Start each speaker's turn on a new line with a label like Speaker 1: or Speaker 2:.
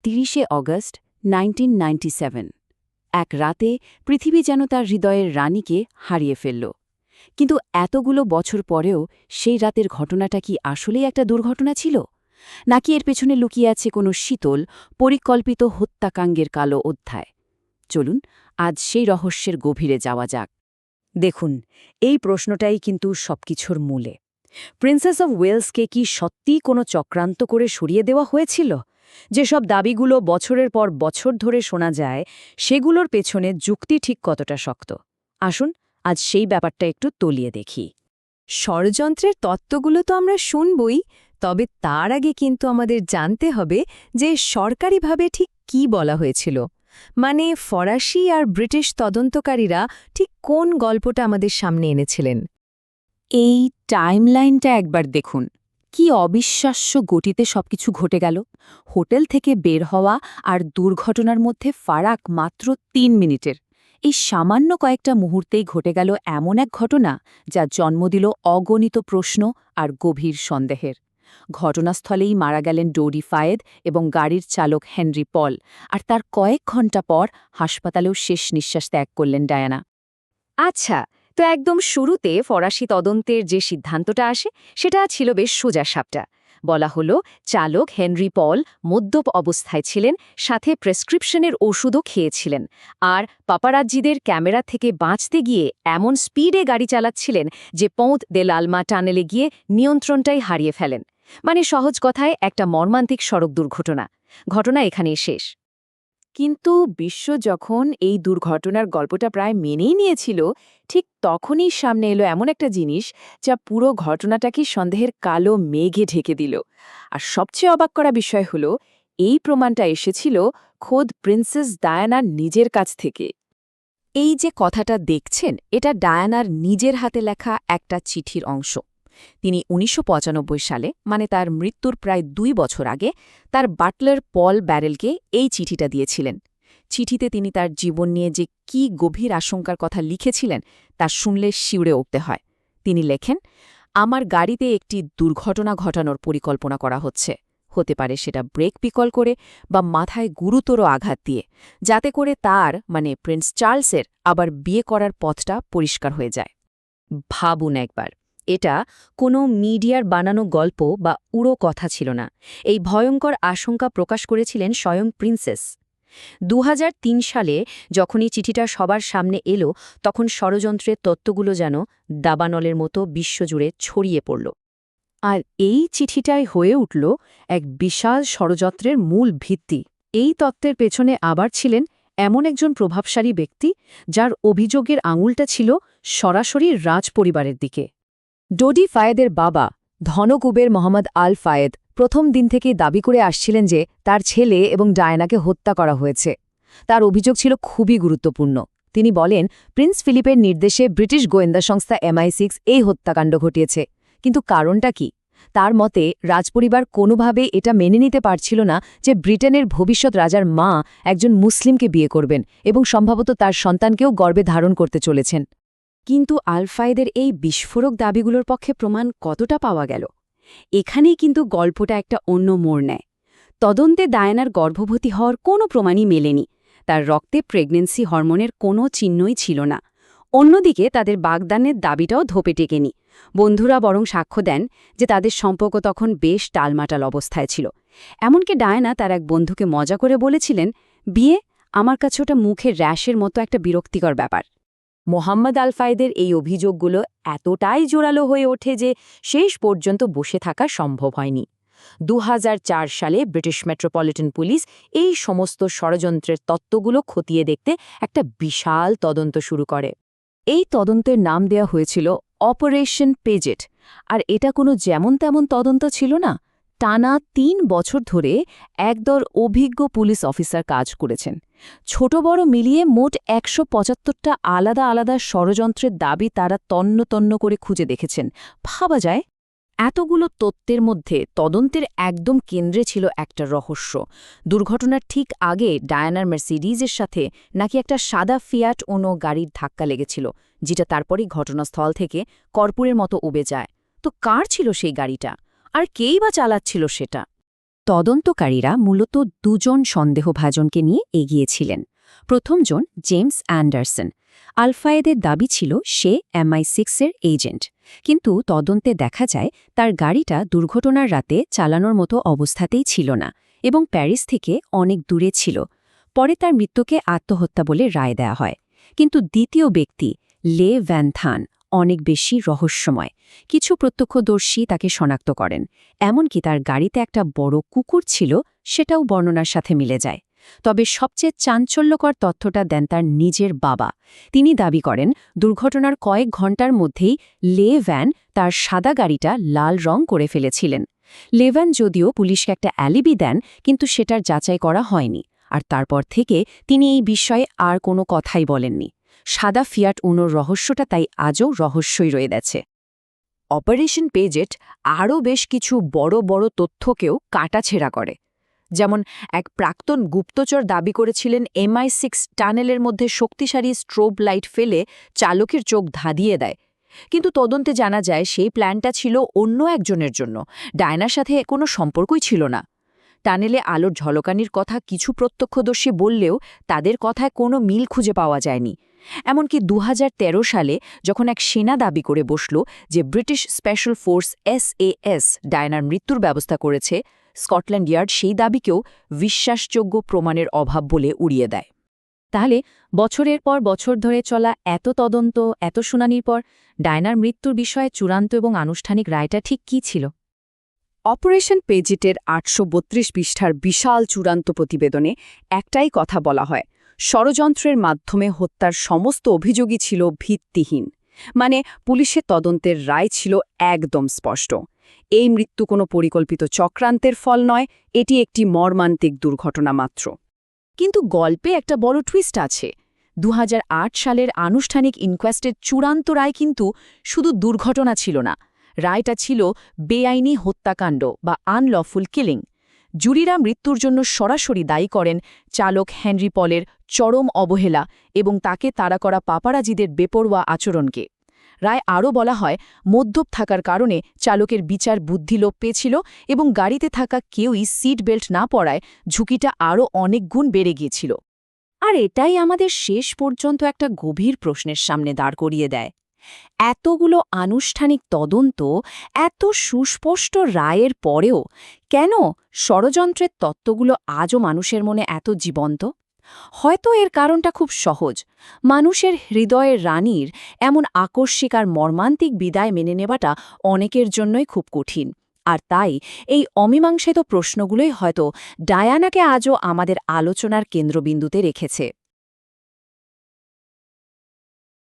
Speaker 1: 30 August 1997। এক রাতে পৃথিবী যেন তার হৃদয়ের রানীকে হারিয়ে ফেলল। কিন্তু এতগুলো বছর পরেও সেই রাতের ঘটনাটা কি আসলেই একটা দুর্ঘটনা ছিল, নাকি এর পেছনে লুকিয়ে আছে কোনো শীতল পরিকল্পিত হত্যাকাণ্ডের কালো অধ্যায়? চলুন আজ সেই রহস্যের গভীরে যাওয়া যাক। দেখুন, এই প্রশ্নটাই কিন্তু সবকিছুর মূলে। প্রিন্সেস অব ওয়েলসকে কি সত্যিই কোনো চক্রান্ত করে সরিয়ে দেওয়া হয়েছিল? যেসব দাবিগুলো বছরের পর বছর ধরে শোনা যায়, সেগুলোর পেছনে যুক্তি ঠিক কতটা শক্ত? আসুন আজ সেই ব্যাপারটা একটু তলিয়ে দেখি।
Speaker 2: ষড়যন্ত্রের তত্ত্বগুলো তো আমরা শুনবই, তবে তার আগে কিন্তু আমাদের জানতে হবে যে সরকারিভাবে ঠিক কি বলা হয়েছিল। মানে ফরাসি আর ব্রিটিশ তদন্তকারীরা ঠিক কোন গল্পটা আমাদের সামনে এনেছিলেন।
Speaker 1: এই টাইমলাইনটা একবার দেখুন। কি অবিশ্বাস্য গতিতে সবকিছু ঘটে গেল! হোটেল থেকে বের হওয়া আর দুর্ঘটনার মধ্যে ফারাক মাত্র ৩ মিনিটের। এই সামান্য কয়েকটা মুহূর্তেই ঘটে গেল এমন এক ঘটনা যা জন্ম দিল অগণিত প্রশ্ন আর গভীর সন্দেহের। ঘটনাস্থলেই মারা গেলেন ডোরি ফায়েদ এবং গাড়ির চালক হেনরি পল, আর তার কয়েক ঘণ্টা পর হাসপাতালেও শেষ নিঃশ্বাস ত্যাগ করলেন ডায়ানা। আচ্ছা, তো একদম শুরুতে ফরাসি তদন্তের যে সিদ্ধান্তটা আসে, সেটা ছিল বেশ সোজাসাপটা। বলা হলো চালক হেনরি পল মদ্যপ অবস্থায় ছিলেন, সাথে প্রেসক্রিপশনের ওষুধও খেয়েছিলেন, আর পাপারাজ্জিদের ক্যামেরা থেকে বাঁচতে গিয়ে এমন স্পিডে গাড়ি চালাচ্ছিলেন যে পৌঁত দে লালমা টানেলে গিয়ে নিয়ন্ত্রণটাই হারিয়ে ফেলেন। মানে সহজ কথায় একটা মর্মান্তিক সড়ক দুর্ঘটনা। ঘটনা এখানেই শেষ। কিন্তু বিশ্ব যখন এই দুর্ঘটনার গল্পটা প্রায় মেনেই নিয়েছিল, ঠিক তখনই সামনে এলো এমন একটা জিনিস যা পুরো ঘটনাটাকে সন্দেহের কালো মেঘে ঢেকে দিল। আর সবচেয়ে অবাক করা বিষয় হলো, এই প্রমাণটা এসেছিল খোদ প্রিন্সেস ডায়ানার নিজের কাছ থেকে। এই যে কথাটা দেখছেন, এটা ডায়ানার নিজের হাতে লেখা একটা চিঠির অংশ। তিনি ১৯৯৫ সালে, মানে তার মৃত্যুর প্রায় ২ বছর আগে, তার বাটলার পল ব্যারেলকে এই চিঠিটা দিয়েছিলেন। চিঠিতে তিনি তার জীবন নিয়ে যে কি গভীর আশঙ্কার কথা লিখেছিলেন তা শুনলে শিউরে উঠতে হয়। তিনি লেখেন, আমার গাড়িতে একটি দুর্ঘটনা ঘটানোর পরিকল্পনা করা হচ্ছে। হতে পারে সেটা ব্রেক বিকল করে বা মাথায় গুরুতর আঘাত দিয়ে, যাতে করে তার, মানে প্রিন্স চার্লসের, আবার বিয়ে করার পথটা পরিষ্কার হয়ে যায়। ভাবুন একবার, এটা কোনো মিডিয়ার বানানো গল্প বা উড়ো কথা ছিল না। এই ভয়ঙ্কর আশঙ্কা প্রকাশ করেছিলেন স্বয়ং প্রিন্সেস। ২০০৩ সালে যখনই চিঠিটা সবার সামনে এলো, তখন ষড়যন্ত্রের তত্ত্বগুলো যেন দাবানলের মতো বিশ্বজুড়ে ছড়িয়ে পড়ল। আর এই চিঠিটাই হয়ে উঠল এক বিশাল ষড়যন্ত্রের মূল ভিত্তি। এই তত্ত্বের পেছনে আবার ছিলেন এমন একজন প্রভাবশালী ব্যক্তি, যার অভিযোগের আঙুলটা ছিল সরাসরি রাজপরিবারের দিকে। ডোডি ফায়েদের বাবা, ধনকুবের মোহাম্মদ আল ফায়েদ, প্রথম দিন থেকেই দাবি করে আসছিলেন যে তার ছেলে এবং ডায়ানাকে হত্যা করা হয়েছে। তার অভিযোগ ছিল খুবই গুরুত্বপূর্ণ। তিনি বলেন, প্রিন্স ফিলিপের নির্দেশে ব্রিটিশ গোয়েন্দা সংস্থা MI6 এই হত্যাকাণ্ড ঘটিয়েছে। কিন্তু কারণটা কি? তার মতে রাজপরিবার কোনোভাবে এটা মেনে নিতে পারছিল না যে ব্রিটেনের ভবিষ্যৎ রাজার মা একজন মুসলিমকে বিয়ে করবেন এবং সম্ভবত তার সন্তানকেও গর্ভে ধারণ করতে চলেছেন। কিন্তু আল ফায়েদের এই বিস্ফোরক দাবিগুলোর পক্ষে প্রমাণ কতটা পাওয়া গেল? এখানেই কিন্তু গল্পটা একটা অন্য মোড় নেয়। তদন্তে ডায়ানার গর্ভবতী হওয়ার কোনো প্রমাণই মেলেনি। তার রক্তে প্রেগন্যান্সি হরমোনের কোনো চিহ্নই ছিল না। অন্যদিকে তাদের বাগদানের দাবিটাও ধোপে টেকেনি। বন্ধুরা বরং সাক্ষ্য দেন যে তাদের সম্পর্ক তখন বেশ টালমাটাল অবস্থায় ছিল। এমনকি ডায়ানা তার এক বন্ধুকে মজা করে বলেছিলেন, বিয়ে আমার কাছে ওটা মুখের র্যাশের মতো একটা বিরক্তিকর ব্যাপার। মোহাম্মদ আল ফায়েদের এই অভিযোগগুলো এতটাই জোরালো হয়ে ওঠে যে শেষ পর্যন্ত বসে থাকা সম্ভব হয়নি। ২০০৪ সালে ব্রিটিশ মেট্রোপলিটন পুলিশ এই সমস্ত ষড়যন্ত্রের তত্ত্বগুলো খতিয়ে দেখতে একটা বিশাল তদন্ত শুরু করে। এই তদন্তের নাম দেয়া হয়েছিল অপারেশন পেজেট। আর এটা কোনো যেমন তেমন তদন্ত ছিল না। টানা ৩ বছর ধরে একদল অভিজ্ঞ পুলিশ অফিসার কাজ করেছেন। ছোট বড় মিলিয়ে মোট ১৭৫টা আলাদা আলাদা ষড়যন্ত্রের দাবি তারা তন্ন তন্ন করে খুঁজে দেখেছেন। ভাবা যায়, এতগুলো তত্ত্বের মধ্যে তদন্তের একদম কেন্দ্রে ছিল একটা রহস্য। দুর্ঘটনার ঠিক আগে ডায়ানার মার্সিডিজের সাথে নাকি একটা সাদা ফিয়াট ওনো গাড়ির ধাক্কা লেগেছিল, যেটা তারপরই ঘটনাস্থল থেকে কর্পূরের মতো উবে যায়। তো কার ছিল সেই গাড়িটা, আর কেই বা চালাচ্ছিল সেটা? তদন্তকারীরা মূলত দুজন সন্দেহভাজনকে নিয়ে এগিয়েছিলেন। প্রথমজন জেমস অ্যান্ডারসন। আলফায়েদের দাবি ছিল সে MI6-এর এজেন্ট, কিন্তু তদন্তে দেখা যায় তার গাড়িটা দুর্ঘটনার রাতে চালানোর মতো অবস্থাতেই ছিল না এবং প্যারিস থেকে অনেক দূরে ছিল। পরে তার মৃত্যুকে আত্মহত্যা বলে রায় দেয়া হয়। কিন্তু দ্বিতীয় ব্যক্তি লে ভ্যান থান অনেক বেশি রহস্যময়। কিছু প্রত্যক্ষদর্শী তাকে শনাক্ত করেন, এমনকি তার গাড়িতে একটা বড় কুকুর ছিল সেটাও বর্ণনার সাথে মিলে যায়। তবে সবচেয়ে চাঞ্চল্যকর তথ্যটা দেন তার নিজের বাবা। তিনি দাবি করেন দুর্ঘটনার কয়েক ঘণ্টার মধ্যেই লে ভ্যান তার সাদা গাড়িটা লাল রং করে ফেলেছিলেন। লেভ্যান যদিও পুলিশকে একটা অ্যালিবি দেন, কিন্তু সেটার যাচাই করা হয়নি, আর তারপর থেকে তিনি এই বিষয়ে আর কোনো কথাই বলেননি। সাদা ফিয়াট উনোর রহস্যটা তাই আজও রহস্যই রয়ে গেছে। অপারেশন পেজেট আরও বেশ কিছু বড় বড় তথ্যকেও কাটাছেঁড়া করে। যেমন এক প্রাক্তন গুপ্তচর দাবি করেছিলেন MI6 টানেলের মধ্যে শক্তিশালী স্ট্রোব লাইট ফেলে চালকের চোখ ধাঁধিয়ে দেয়, কিন্তু তদন্তে জানা যায় সেই প্ল্যানটা ছিল অন্য একজনের জন্য, ডায়নার সাথে কোনো সম্পর্কই ছিল না। টানেলে আলোর ঝলকানির কথা কিছু প্রত্যক্ষদর্শী বললেও তাদের কথায় কোনো মিল খুঁজে পাওয়া যায়নি। এমনকি 2013 সালে যখন এক সেনা দাবি করে বসল যে ব্রিটিশ স্পেশাল ফোর্স SAS ডায়নার মৃত্যুর ব্যবস্থা করেছে, স্কটল্যান্ড ইয়ার্ড সেই দাবিকেও বিশ্বাসযোগ্য প্রমাণের অভাব বলে উড়িয়ে দেয়।
Speaker 2: তাহলে বছরের পর বছর ধরে চলা এত তদন্ত, এত শুনানির পর ডায়নার মৃত্যুর বিষয়ে চূড়ান্ত এবং আনুষ্ঠানিক রায়টা ঠিক কী ছিল?
Speaker 1: অপারেশন পেজেটের 832 পৃষ্ঠার বিশাল চূড়ান্ত প্রতিবেদনে একটাই কথা বলা হয়: ষড়যন্ত্রের মাধ্যমে হত্যার সমস্ত অভিযোগই ছিল ভিত্তিহীন। মানে পুলিশের তদন্তের রায় ছিল একদম স্পষ্ট। এই মৃত্যু কোনো পরিকল্পিত চক্রান্তের ফল নয়, এটি একটি মর্মান্তিক দুর্ঘটনা মাত্র। কিন্তু গল্পে একটা বড় টুইস্ট আছে। 2008 সালের আনুষ্ঠানিক ইনকোয়েস্টের চূড়ান্ত রায় কিন্তু শুধু দুর্ঘটনা ছিল না, রায়টা ছিল বেআইনি হত্যাকাণ্ড বা আনলফুল কিলিং। জুরিরা মৃত্যুর জন্য সরাসরি দায়ী করেন চালক হেনরি পলের চরম অবহেলা এবং তাকে তাড়া করা পাপারাজিদের বেপরোয়া আচরণকে। রায় আরও বলা হয়, মদ্যপ থাকার কারণে চালকের বিচার বুদ্ধি লোপ পেয়েছিল এবং গাড়িতে থাকা কেউই সিট বেল্ট না পরায় ঝুঁকিটা আরও অনেক গুণ বেড়ে গিয়েছিল। আর এটাই আমাদের শেষ পর্যন্ত একটা গভীর প্রশ্নের সামনে দাঁড় করিয়ে দেয়। এতগুলো আনুষ্ঠানিক তদন্ত, এত সুস্পষ্ট রায়ের পরেও কেন ষড়যন্ত্রের তত্ত্বগুলো আজও মানুষের মনে এত জীবন্ত? হয়তো এর কারণটা খুব সহজ। মানুষের হৃদয়ের রানীর এমন আকস্মিক আর মর্মান্তিক বিদায় মেনে নেওয়াটা অনেকের জন্যই খুব কঠিন। আর তাই এই অমীমাংসিত প্রশ্নগুলোই হয়তো ডায়ানাকে আজও আমাদের আলোচনার কেন্দ্রবিন্দুতে রেখেছে।